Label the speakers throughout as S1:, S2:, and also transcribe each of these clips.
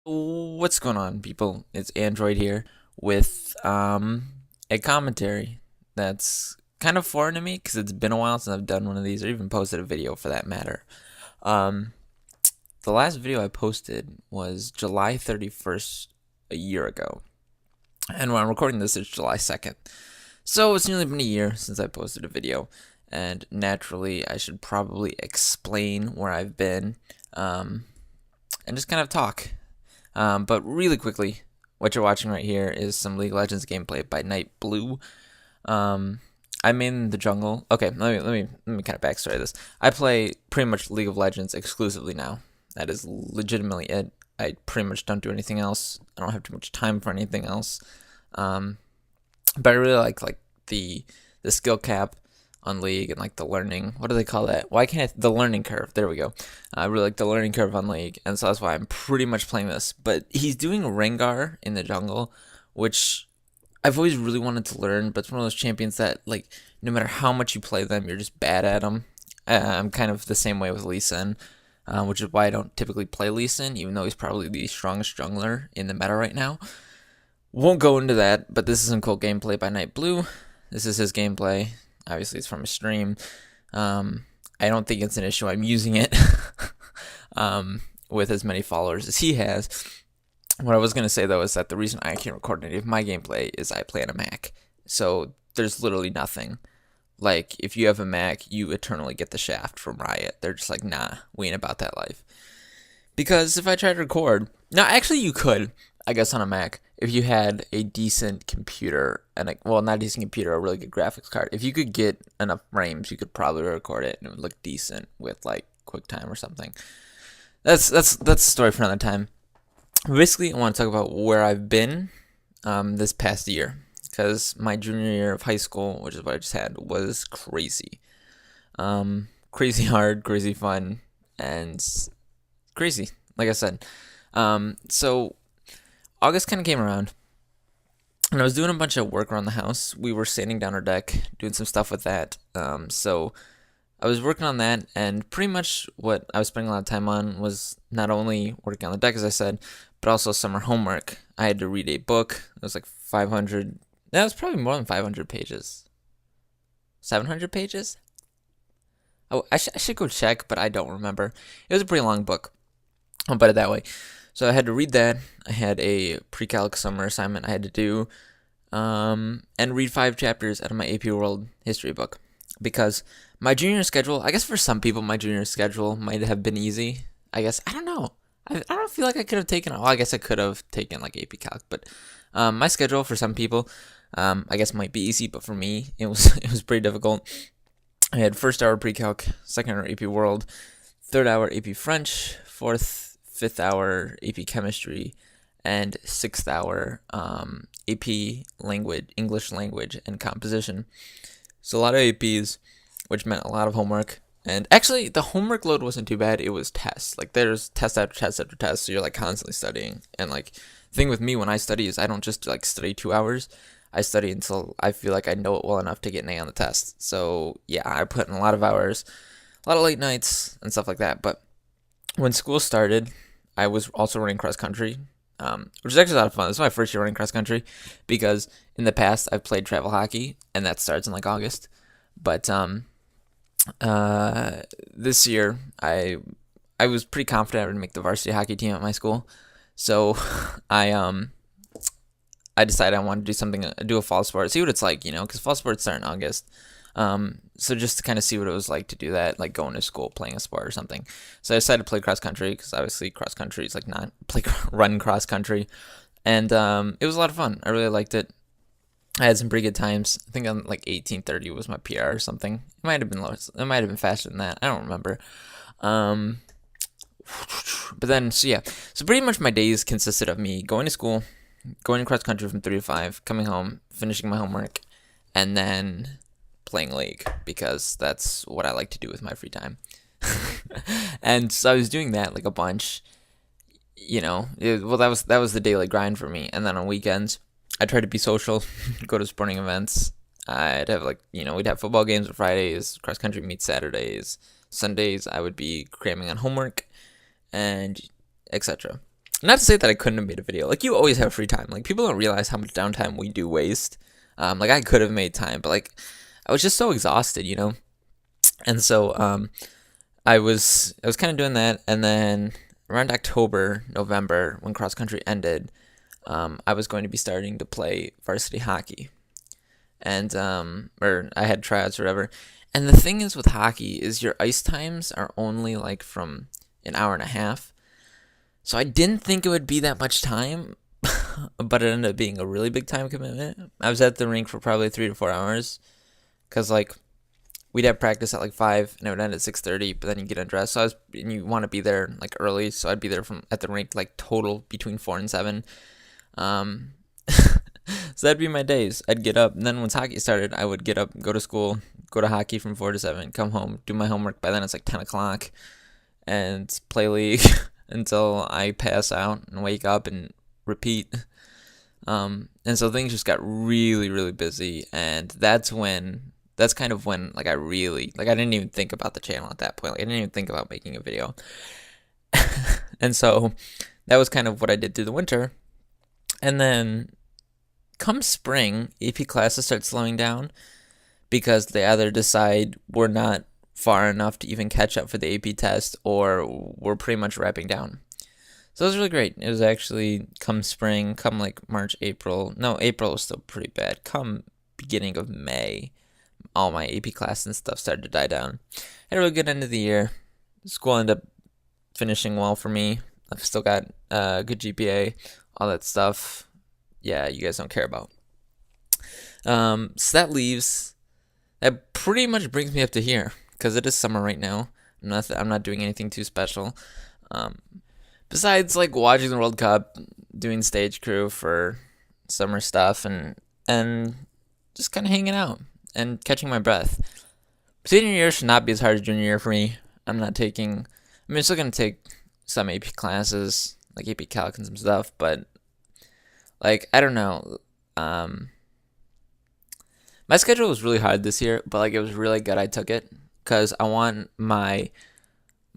S1: What's going on, people? It's Android here with a commentary that's kind of foreign to me because it's been a while since I've done one of these or even posted a video for that matter. Um, the last video I posted was July 31st a year ago, and when I'm recording this, it's July 2nd. So it's nearly been a year since I posted a video, and naturally, I should probably explain where I've been, and just kind of talk. But really quickly, what you're watching right here is some League of Legends gameplay by Night Blue. I'm in the jungle. Okay, let me kind of backstory this. I play pretty much League of Legends exclusively now. That is legitimately it. I pretty much don't do anything else. I don't have too much time for anything else. Um, but I really like the skill cap on League and like the learning. What do they call that? Why can't the learning curve? There we go. I really like the learning curve on League, and so that's why I'm pretty much playing this. But he's doing Rengar in the jungle, which I've always really wanted to learn. But it's one of those champions that like no matter how much you play them, you're just bad at them. I'm kind of the same way with Lee Sin, which is why I don't typically play Lee Sin, even though he's probably the strongest jungler in the meta right now. Won't go into that, but this is some cool gameplay by Night Blue. This is his gameplay. Obviously, it's from a stream. I don't think it's an issue. I'm using it with as many followers as he has. What I was going to say, though, is that the reason I can't record any of my gameplay is I play on a Mac. So there's literally nothing. Like, if you have a Mac, you eternally get the shaft from Riot. They're just like, nah, we ain't about that life. Because if I tried to record... Now, actually, you could, I guess, on a Mac. If you had a decent computer, and well, not a decent computer, a really good graphics card. If you could get enough frames, you could probably record it, and it would look decent with, like, QuickTime or something. That's a story for another time. Basically, I want to talk about where I've been this past year. Because my junior year of high school, which is what I just had, was crazy. Crazy hard, crazy fun, and crazy, like I said. So August kind of came around, and I was doing a bunch of work around the house. We were sanding down our deck, doing some stuff with that. So I was working on that, and pretty much what I was spending a lot of time on was not only working on the deck, as I said, but also summer homework. I had to read a book. It was like 500. That was probably more than 500 pages. 700 pages? Oh, I should go check, but I don't remember. It was a pretty long book. I'll put it that way. So I had to read that. I had a pre-calc summer assignment I had to do, and read 5 chapters out of my AP World history book. Because my junior schedule, I guess for some people, my junior schedule might have been easy. I guess, I don't know. I don't feel like I could have taken, well, I guess I could have taken like AP Calc, but my schedule for some people, I guess might be easy, but for me, it was it was pretty difficult. I had first hour pre-calc, second hour AP World, third hour AP French, fifth hour AP Chemistry, and sixth hour AP Language, English Language, and Composition. So a lot of APs, which meant a lot of homework. And actually, the homework load wasn't too bad. It was tests. Like, there's test after test after test, so you're, like, constantly studying. And, like, the thing with me when I study is I don't just, like, study 2 hours. I study until I feel like I know it well enough to get an A on the test. So, yeah, I put in a lot of hours, a lot of late nights, and stuff like that. But when school started, I was also running cross country, which is actually a lot of fun. This is my first year running cross country because in the past I've played travel hockey, and that starts in like August. But this year I was pretty confident I would make the varsity hockey team at my school, so I I decided I wanted to do something, do a fall sport, see what it's like, because fall sports start in August. So just to kind of see what it was like to do that, like going to school, playing a sport or something. So I decided to play cross country because obviously cross country is like not play run cross country, and it was a lot of fun. I really liked it. I had some pretty good times. I think on like 18:30 was my PR or something. It might have been lower. It might have been faster than that. I don't remember. Um, but then so yeah, so pretty much my days consisted of me going to school, going cross country from 3 to 5, coming home, finishing my homework, and then playing League because that's what I like to do with my free time. And so I was doing that like a bunch. Well, that was the daily grind for me. And then on weekends, I tried to be social, go to sporting events. I'd have we'd have football games on Fridays, cross country meets Saturdays. Sundays I would be cramming on homework and etc. Not to say that I couldn't have made a video. Like, you always have free time. Like, people don't realize how much downtime we do waste. Like, I could have made time, but like, I was just so exhausted, you know. And so I was kind of doing that, and then around October, November, when cross country ended, I was going to be starting to play varsity hockey, and or I had tryouts or whatever. And the thing is with hockey is your ice times are only like from an hour and a half. So I didn't think it would be that much time, but it ended up being a really big time commitment. I was at the rink for probably 3 to 4 hours, because like we'd have practice at like 5 and it would end at 6:30, but then you get undressed. So and you want to be there like early, so I'd be there at the rink like total between 4 and 7. So that'd be my days. I'd get up, and then once hockey started, I would get up, go to school, go to hockey from 4 to 7, come home, do my homework. By then it's like 10 o'clock, and play league until I pass out and wake up and repeat. And so things just got really, really busy, and that's kind of when like I really, like, I didn't even think about the channel at that point. Like, I didn't even think about making a video. And so that was kind of what I did through the winter. And then come spring, AP classes start slowing down because they either decide we're not far enough to even catch up for the AP test, or we're pretty much wrapping down. So it was really great. It was actually come spring, come like March, April. No, April was still pretty bad. Come beginning of May, all my AP classes and stuff started to die down. Had a really good end of the year. School ended up finishing well for me. I've still got a good GPA, all that stuff. Yeah, you guys don't care about. So that pretty much brings me up to here, because it is summer right now. I'm not doing anything too special. Besides like watching the World Cup, doing stage crew for summer stuff, and just kind of hanging out and catching my breath. Senior year should not be as hard as junior year for me. I'm still going to take some AP classes, like AP Calc and some stuff, but like, I don't know. My schedule was really hard this year, but like, it was really good I took it, because I want my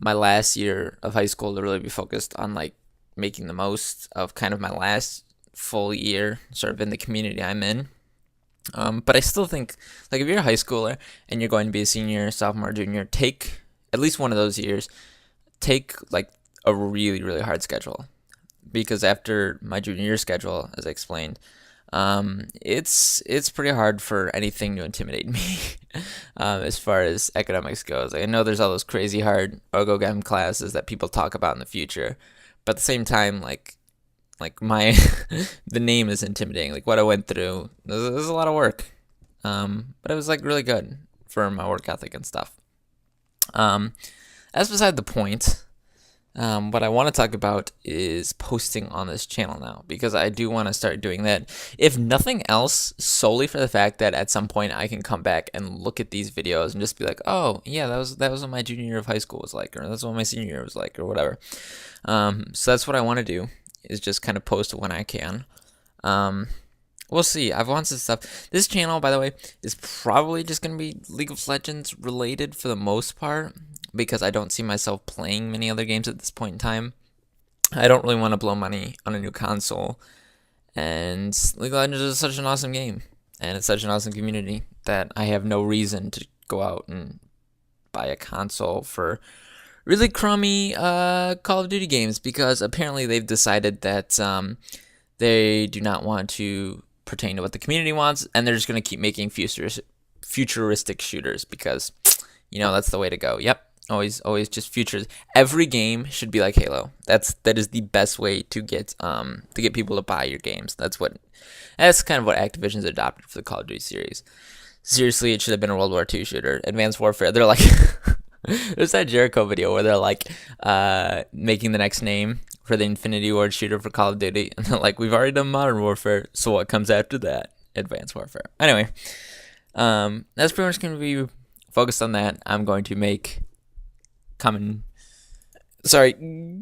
S1: last year of high school to really be focused on like making the most of kind of my last full year sort of in the community I'm in. But I still think, like, if you're a high schooler and you're going to be a senior, sophomore, junior, take at least one of those years, take like a really, really hard schedule, because after my junior year schedule, as I explained, it's pretty hard for anything to intimidate me as far as academics goes. I know there's all those crazy hard OGOGEM classes that people talk about in the future, but at the same time, like my the name is intimidating. Like, what I went through, it was a lot of work, but it was like really good for my work ethic and stuff. That's beside the point. What I want to talk about is posting on this channel now, because I do want to start doing that. If nothing else, solely for the fact that at some point I can come back and look at these videos and just be like, oh yeah, that was what my junior year of high school was like, or that's what my senior year was like, or whatever. So that's what I want to do, is just kind of post when I can. We'll see. I've wanted some stuff. This channel, by the way, is probably just going to be League of Legends related for the most part, because I don't see myself playing many other games at this point in time. I don't really want to blow money on a new console, and League of Legends is such an awesome game, and it's such an awesome community that I have no reason to go out and buy a console for really crummy Call of Duty games, because apparently they've decided that they do not want to pertain to what the community wants, and they're just going to keep making futuristic shooters, because, you know, that's the way to go. Yep. Always just futures. Every game should be like Halo. That is the best way to get people to buy your games. That's kind of what Activision's adopted for the Call of Duty series. Seriously, it should have been a World War II shooter. Advanced Warfare. They're like, there's that Jericho video where they're like making the next name for the Infinity Ward shooter for Call of Duty, and they're like, we've already done Modern Warfare, so what comes after that? Advanced Warfare. Anyway, that's pretty much going to be focused on that. I'm going to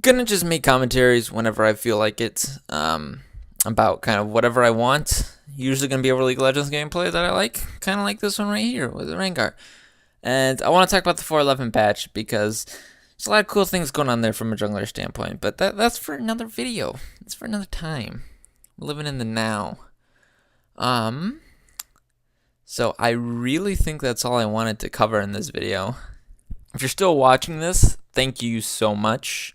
S1: gonna just make commentaries whenever I feel like it, about kind of whatever I want. Usually gonna be over League of Legends gameplay that I like, kind of like this one right here with the Rengar. And I want to talk about the 4.11 patch, because There's a lot of cool things going on there from a jungler standpoint, but that's for another video. It's for another time. We're living in the now. So I really think that's all I wanted to cover in this video. If you're still watching this, thank you so much.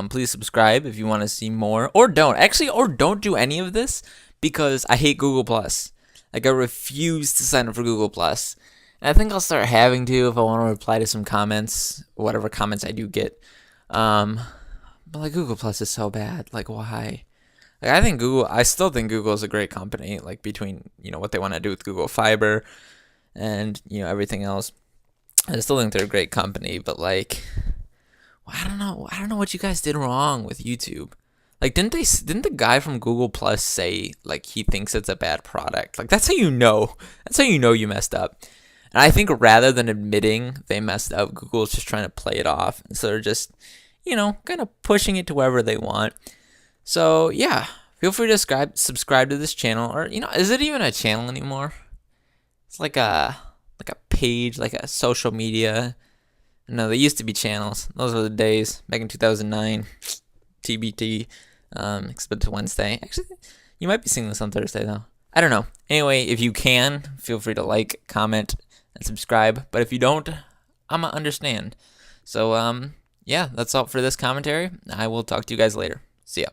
S1: Please subscribe if you want to see more, or don't. Actually, or don't do any of this, because I hate Google Plus. Like, I refuse to sign up for Google Plus. And I think I'll start having to if I want to reply to some comments, whatever comments I do get. But like, Google Plus is so bad. Like, why? Like, I still think Google is a great company. Like, between, what they want to do with Google Fiber and, everything else. I still think they're a great company, but like, I don't know what you guys did wrong with YouTube. Like, didn't the guy from Google Plus say like he thinks it's a bad product? Like, that's how you know. That's how you know you messed up. And I think rather than admitting they messed up, Google's just trying to play it off, and so they're just, kind of pushing it to wherever they want. So yeah, feel free to subscribe to this channel, or is it even a channel anymore? It's like a page, like a social media. No, they used to be channels. Those were the days back in 2009. TBT. Expect Wednesday. Actually, you might be seeing this on Thursday though. I don't know. Anyway, if you can, feel free to like, comment, and subscribe. But if you don't, I'ma understand. So yeah, that's all for this commentary. I will talk to you guys later. See ya.